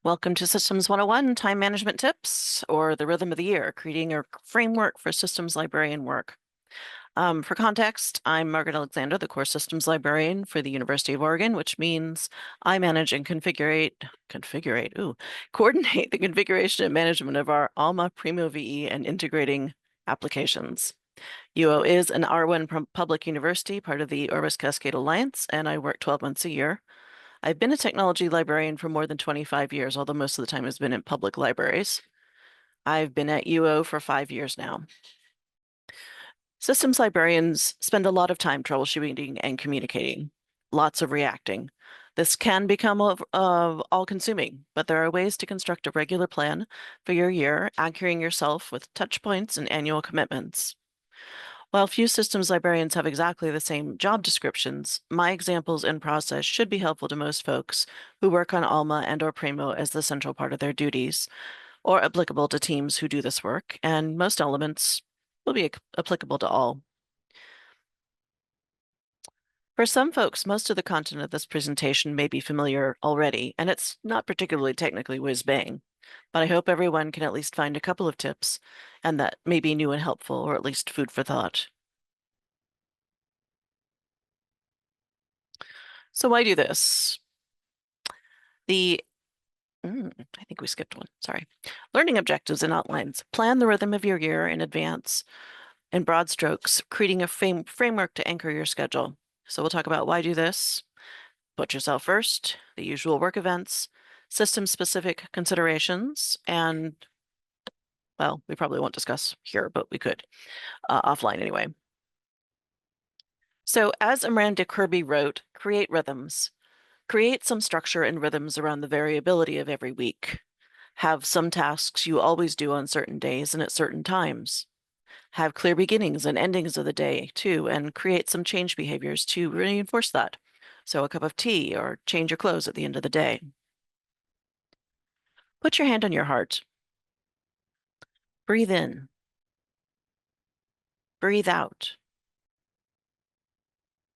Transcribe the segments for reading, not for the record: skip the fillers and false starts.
Welcome to Systems 101, Time Management Tips, or the Rhythm of the Year, creating a framework for systems librarian work. For context, I'm Margaret Alexander, the core systems librarian for the University of Oregon, which means I manage and coordinate the configuration and management of our Alma Primo VE and integrating applications. UO is an R1 public university, part of the Orbis Cascade Alliance, and I work 12 months a year. I've been a technology librarian for more than 25 years, although most of the time has been in public libraries. I've been at UO for 5 years now. Systems librarians spend a lot of time troubleshooting and communicating, lots of reacting. This can become all-consuming, but there are ways to construct a regular plan for your year, anchoring yourself with touch points and annual commitments. While few systems librarians have exactly the same job descriptions, my examples and process should be helpful to most folks who work on Alma and/or Primo as the central part of their duties, or applicable to teams who do this work, and most elements will be applicable to all. For some folks, most of the content of this presentation may be familiar already, and it's not particularly technically whiz-bang, but I hope everyone can at least find a couple of tips, and that may be new and helpful, or at least food for thought. So why do this? I think we skipped one, sorry. Learning objectives and outlines. Plan the rhythm of your year in advance in broad strokes, creating a framework to anchor your schedule. So we'll talk about why do this, put yourself first, the usual work events, system-specific considerations, and, well, we probably won't discuss here, but we could, offline anyway. So as Amanda Kirby wrote, create rhythms. Create some structure and rhythms around the variability of every week. Have some tasks you always do on certain days and at certain times. Have clear beginnings and endings of the day, too, and create some change behaviors to reinforce that. So a cup of tea or change your clothes at the end of the day. Put your hand on your heart. Breathe in. Breathe out.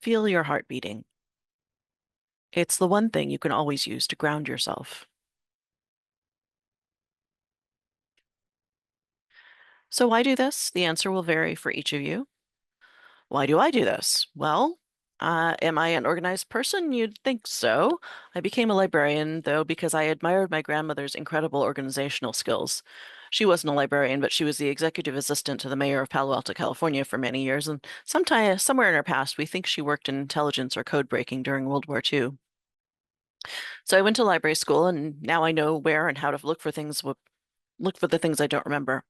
Feel your heart beating. It's the one thing you can always use to ground yourself. So why do this? The answer will vary for each of you. Why do I do this? Well, am I an organized person? You'd think so. I became a librarian, though, because I admired my grandmother's incredible organizational skills. She wasn't a librarian, but she was the executive assistant to the mayor of Palo Alto, California for many years, and somewhere in her past, we think she worked in intelligence or code breaking during World War II. So I went to library school, and now I know where and how to look for the things I don't remember.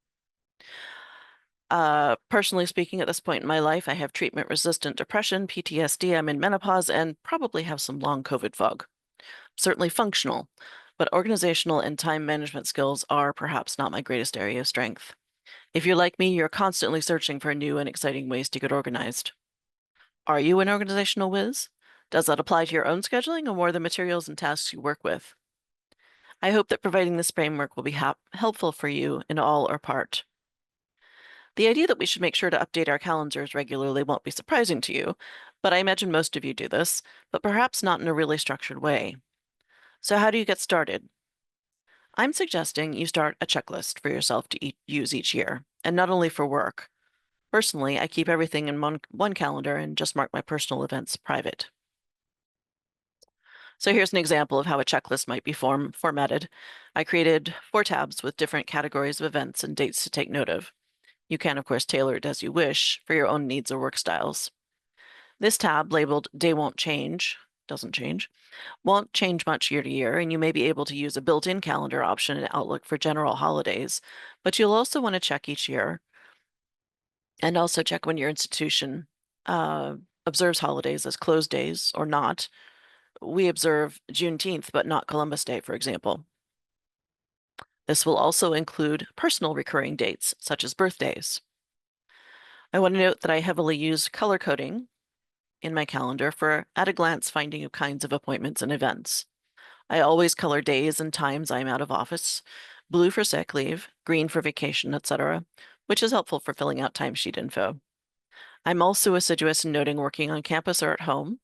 Personally speaking, at this point in my life, I have treatment-resistant depression, PTSD, I'm in menopause, and probably have some long COVID fog. Certainly functional, but organizational and time management skills are perhaps not my greatest area of strength. If you're like me, you're constantly searching for new and exciting ways to get organized. Are you an organizational whiz? Does that apply to your own scheduling or more the materials and tasks you work with? I hope that providing this framework will be helpful for you in all or part. The idea that we should make sure to update our calendars regularly won't be surprising to you, but I imagine most of you do this, but perhaps not in a really structured way. So how do you get started? I'm suggesting you start a checklist for yourself to use each year, and not only for work. Personally, I keep everything in one calendar and just mark my personal events private. So here's an example of how a checklist might be formatted. I created 4 tabs with different categories of events and dates to take note of. You can, of course, tailor it as you wish for your own needs or work styles. This tab, labeled Day Won't Change, doesn't change, won't change much year to year, and you may be able to use a built-in calendar option in Outlook for general holidays, but you'll also want to check each year and also check when your institution observes holidays as closed days or not. We observe Juneteenth, but not Columbus Day, for example. This will also include personal recurring dates, such as birthdays. I want to note that I heavily use color coding in my calendar for at-a-glance finding of kinds of appointments and events. I always color days and times I'm out of office, blue for sick leave, green for vacation, etc., which is helpful for filling out timesheet info. I'm also assiduous in noting working on campus or at home.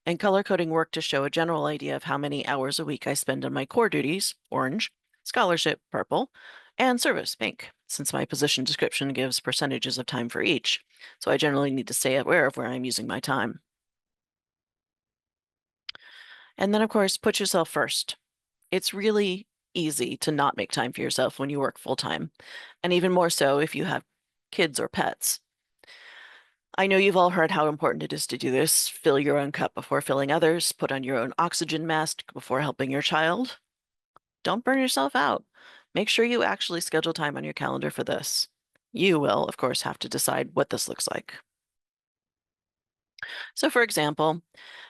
And color coding work to show a general idea of how many hours a week I spend on my core duties, orange, scholarship, purple, and service, pink, since my position description gives percentages of time for each. So I generally need to stay aware of where I'm using my time. And then, of course, put yourself first. It's really easy to not make time for yourself when you work full time, and even more so if you have kids or pets. I know you've all heard how important it is to do this. Fill your own cup before filling others, put on your own oxygen mask before helping your child. Don't burn yourself out. Make sure you actually schedule time on your calendar for this. You will, of course, have to decide what this looks like. So, for example,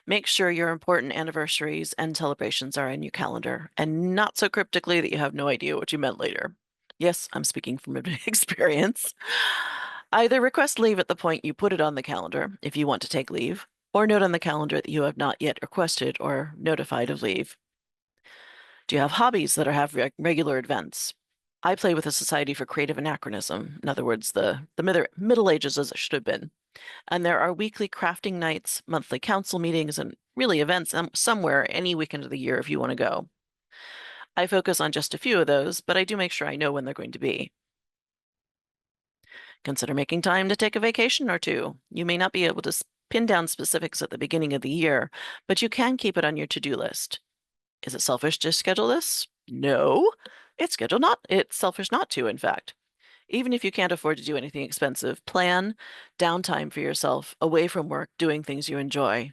make sure your important anniversaries and celebrations are in your calendar, and not so cryptically that you have no idea what you meant later. Yes, I'm speaking from experience. Either request leave at the point you put it on the calendar if you want to take leave, or note on the calendar that you have not yet requested or notified of leave. Do you have hobbies that have regular events? I play with a Society for Creative Anachronism, in other words, the Middle Ages as it should have been. And there are weekly crafting nights, monthly council meetings, and really events somewhere any weekend of the year if you want to go. I focus on just a few of those, but I do make sure I know when they're going to be. Consider making time to take a vacation or two. You may not be able to pin down specifics at the beginning of the year, but you can keep it on your to-do list. Is it selfish to schedule this? No, it's selfish not to, in fact. Even if you can't afford to do anything expensive, plan downtime for yourself away from work, doing things you enjoy.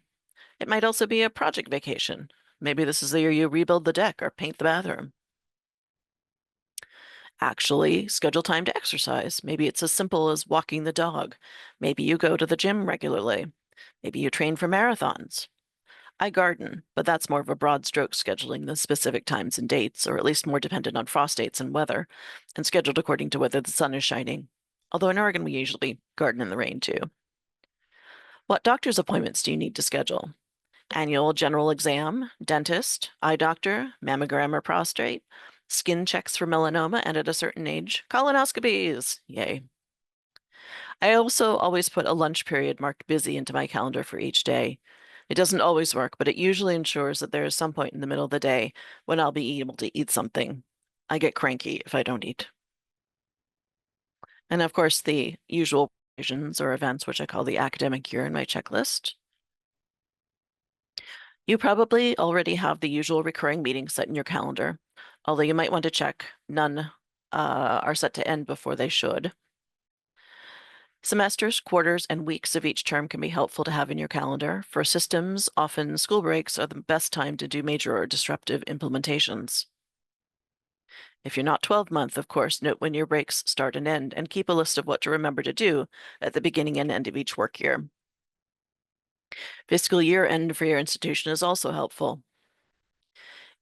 It might also be a project vacation. Maybe this is the year you rebuild the deck or paint the bathroom. Actually, schedule time to exercise. Maybe it's as simple as walking the dog. Maybe you go to the gym regularly. Maybe you train for marathons. I garden, but that's more of a broad stroke scheduling than specific times and dates, or at least more dependent on frost dates and weather, and scheduled according to whether the sun is shining. Although in Oregon, we usually garden in the rain too. What doctor's appointments do you need to schedule? Annual general exam, dentist, eye doctor, mammogram or prostate, skin checks for melanoma, and at a certain age, colonoscopies. Yay. I also always put a lunch period marked busy into my calendar for each day. It doesn't always work, but it usually ensures that there is some point in the middle of the day when I'll be able to eat something. I get cranky if I don't eat. And of course, the usual occasions or events, which I call the academic year in my checklist. You probably already have the usual recurring meetings set in your calendar, although you might want to check none are set to end before they should. Semesters, quarters, and weeks of each term can be helpful to have in your calendar. For systems, often school breaks are the best time to do major or disruptive implementations. If you're not 12-month, of course, note when your breaks start and end, and keep a list of what to remember to do at the beginning and end of each work year. Fiscal year end for your institution is also helpful.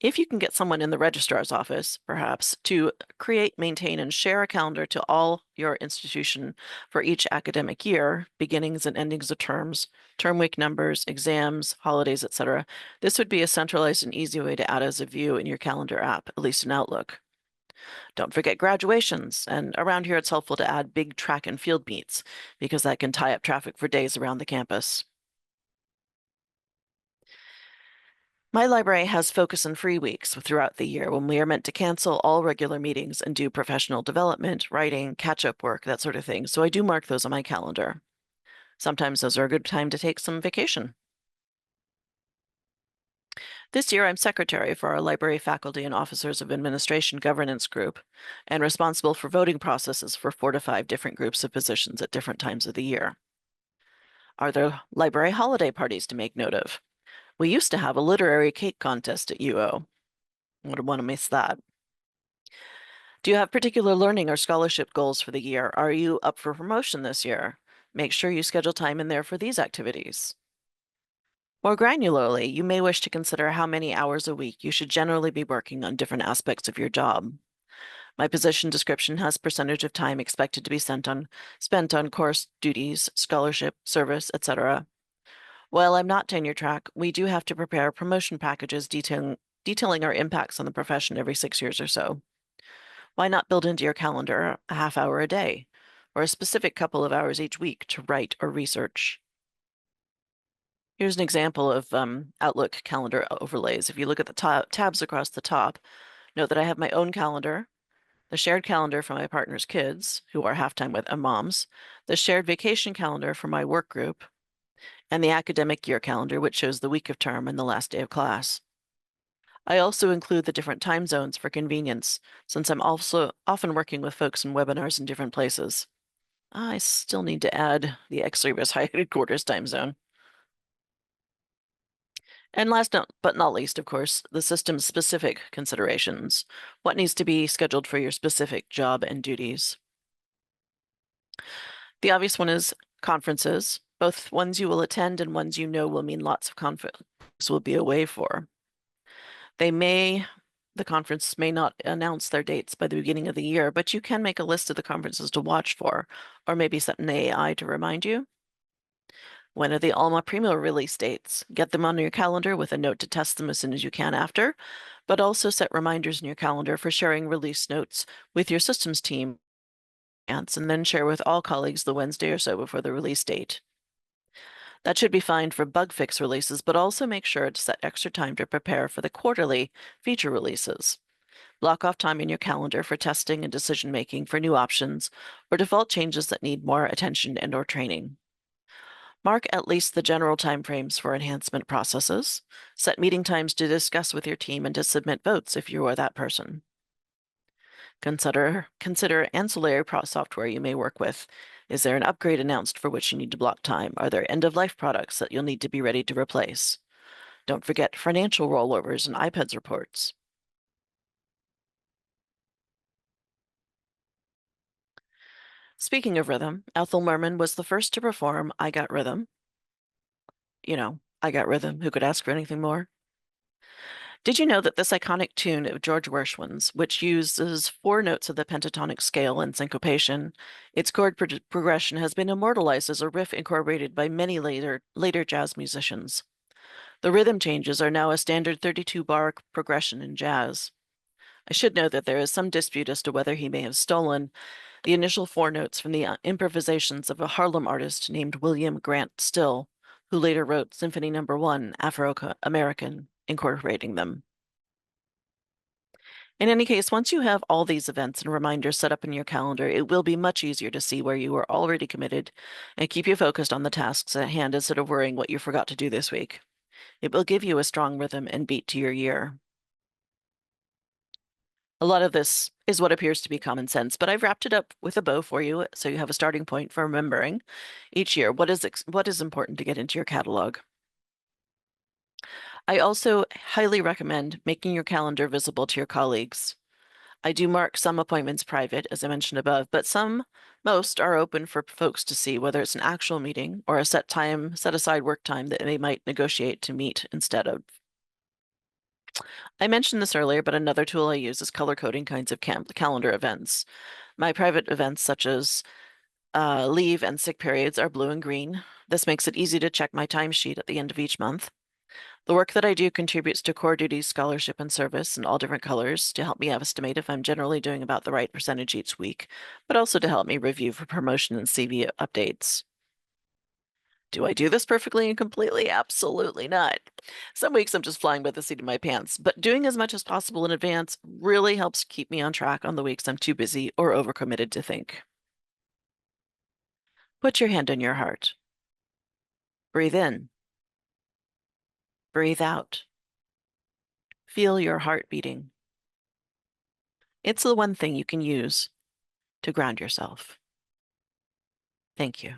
If you can get someone in the registrar's office, perhaps, to create, maintain, and share a calendar to all your institution for each academic year, beginnings and endings of terms, term week numbers, exams, holidays, etc., this would be a centralized and easy way to add as a view in your calendar app, at least in Outlook. Don't forget graduations, and around here it's helpful to add big track and field meets, because that can tie up traffic for days around the campus. My library has focus and free weeks throughout the year when we are meant to cancel all regular meetings and do professional development, writing, catch-up work, that sort of thing. So I do mark those on my calendar. Sometimes those are a good time to take some vacation. This year, I'm secretary for our library faculty and officers of administration governance group and responsible for voting processes for 4 to 5 different groups of positions at different times of the year. Are there library holiday parties to make note of? We used to have a literary cake contest at UO. Would want to miss that. Do you have particular learning or scholarship goals for the year? Are you up for promotion this year? Make sure you schedule time in there for these activities. More granularly, you may wish to consider how many hours a week you should generally be working on different aspects of your job. My position description has percentage of time expected to be spent on course duties, scholarship, service, etc. While I'm not tenure track, we do have to prepare promotion packages detailing our impacts on the profession every 6 years or so. Why not build into your calendar a half hour a day or a specific couple of hours each week to write or research? Here's an example of Outlook calendar overlays. If you look at the tabs across the top, note that I have my own calendar, the shared calendar for my partner's kids, who are half-time with moms, the shared vacation calendar for my work group, and the academic year calendar, which shows the week of term and the last day of class. I also include the different time zones for convenience, since I'm also often working with folks in webinars in different places. I still need to add the ex libris headquarters time zone. And last but not least, of course, the system's specific considerations. What needs to be scheduled for your specific job and duties? The obvious one is conferences, both ones you will attend and ones you know will mean lots of conferences will be away for. The conference may not announce their dates by the beginning of the year, but you can make a list of the conferences to watch for, or maybe set an AI to remind you. When are the Alma Primo release dates? Get them on your calendar with a note to test them as soon as you can after, but also set reminders in your calendar for sharing release notes with your systems team, and then share with all colleagues the Wednesday or so before the release date. That should be fine for bug fix releases, but also make sure to set extra time to prepare for the quarterly feature releases. Block off time in your calendar for testing and decision making for new options or default changes that need more attention and/or training. Mark at least the general timeframes for enhancement processes. Set meeting times to discuss with your team and to submit votes if you are that person. Consider ancillary software you may work with. Is there an upgrade announced for which you need to block time? Are there end-of-life products that you'll need to be ready to replace? Don't forget financial rollovers and iPads reports. Speaking of rhythm, Ethel Merman was the first to perform I Got Rhythm. You know, I Got Rhythm. Who could ask for anything more? Did you know that this iconic tune of George Gershwin's, which uses 4 notes of the pentatonic scale in syncopation, its chord progression has been immortalized as a riff incorporated by many later jazz musicians. The rhythm changes are now a standard 32-bar progression in jazz. I should note that there is some dispute as to whether he may have stolen the initial 4 notes from the improvisations of a Harlem artist named William Grant Still, who later wrote Symphony No. 1, Afro-American, incorporating them. In any case, once you have all these events and reminders set up in your calendar, it will be much easier to see where you are already committed and keep you focused on the tasks at hand instead of worrying what you forgot to do this week. It will give you a strong rhythm and beat to your year. A lot of this is what appears to be common sense, but I've wrapped it up with a bow for you so you have a starting point for remembering each year what is important to get into your catalog. I also highly recommend making your calendar visible to your colleagues. I do mark some appointments private, as I mentioned above, but most are open for folks to see, whether it's an actual meeting or a set aside work time that they might negotiate to meet instead of. I mentioned this earlier, but another tool I use is color coding kinds of calendar events. My private events, such as leave and sick periods, are blue and green. This makes it easy to check my timesheet at the end of each month. The work that I do contributes to core duties, scholarship, and service in all different colors to help me estimate if I'm generally doing about the right percentage each week, but also to help me review for promotion and CV updates. Do I do this perfectly and completely? Absolutely not. Some weeks I'm just flying by the seat of my pants, but doing as much as possible in advance really helps keep me on track on the weeks I'm too busy or overcommitted to think. Put your hand on your heart. Breathe in. Breathe out. Feel your heart beating. It's the one thing you can use to ground yourself. Thank you.